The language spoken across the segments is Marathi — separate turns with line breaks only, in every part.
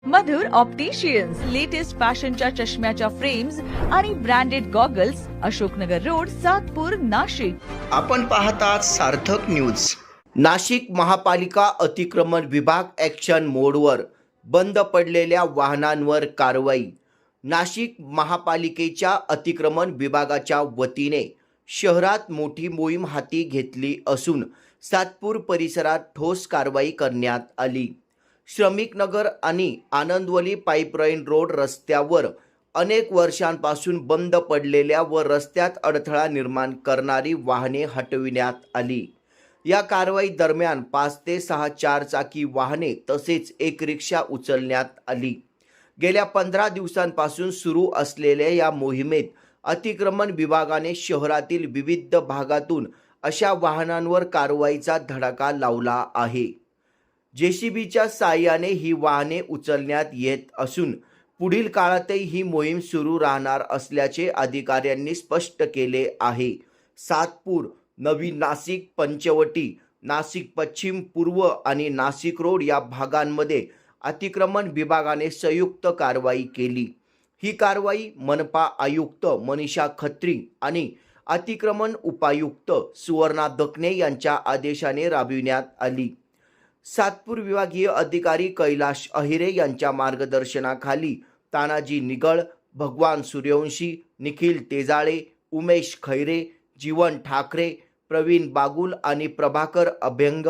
मधुर ऑप्टिशियन्स लेटेस्ट फॅशनच्या चष्म्याच्या फ्रेम्स आणि branded goggles, Ashoknagar road, Satpur, Nashik.
आपण पाहतात सार्थक न्यूज. नाशिक महापालिका अतिक्रमण विभाग ॲक्शन मोडवर, बंद पडलेल्या वाहनांवर कारवाई. नाशिक महापालिकेच्या अतिक्रमण विभागाच्या वतीने शहरात मोठी मोहीम हाती घेतली असून सातपूर परिसरात ठोस कारवाई करण्यात आली. श्रमिक नगर आणि आनंदवली पाईपलाईन रोड रस्त्यावर अनेक वर्षांपासून बंद पडलेल्या व रस्त्यात अडथळा निर्माण करणारी वाहने हटविण्यात आली. या कारवाई दरम्यान 5 ते 6 चारचाकी वाहने तसेच एक रिक्षा उचलण्यात आली. गेल्या 15 दिवसांपासून सुरू असलेल्या या मोहिमेत अतिक्रमण विभागाने शहरातील विविध भागातून अशा वाहनांवर कारवाईचा धडाका लावला आहे. जेसीबीच्या साहाय्याने ही वाहने उचलण्यात येत असून पुढील काळातही ही मोहीम सुरू राहणार असल्याचे अधिकाऱ्यांनी स्पष्ट केले आहे. सातपूर, नवी नाशिक, पंचवटी, नाशिक पश्चिम, पूर्व आणि नाशिक रोड या भागांमध्ये अतिक्रमण विभागाने संयुक्त कारवाई केली. ही कारवाई मनपा आयुक्त मनीषा खत्री आणि अतिक्रमण उपायुक्त सुवर्णा दखने यांच्या आदेशाने राबविण्यात आली. सातपूर विभागीय अधिकारी कैलाश अहिरे यांच्या मार्गदर्शनाखाली तानाजी निगळ, भगवान सूर्यवंशी, निखिल तेजाळे, उमेश खैरे, जीवन ठाकरे, प्रवीण बागुल आणि प्रभाकर अभ्यंग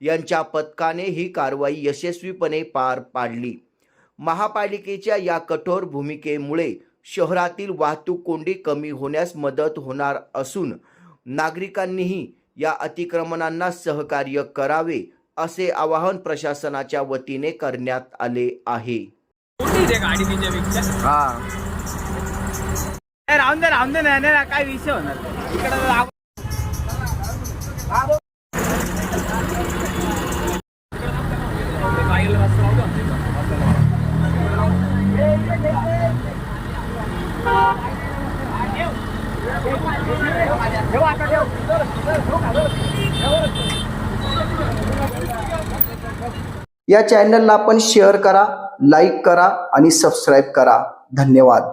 यांच्या पथकाने ही कारवाई यशस्वीपणे पार पाडली. महापालिकेच्या या कठोर भूमिकेमुळे शहरातील वाहतूक कोंडी कमी होण्यास मदत होणार असून नागरिकांनीही या अतिक्रमणांना सहकार्य करावे असे आवाहन प्रशासनाच्या वतीने करण्यात आले आहे.
काय विषय होणार
या चॅनलला आपण शेअर करा, लाईक करा आणि सबस्क्राईब करा. धन्यवाद.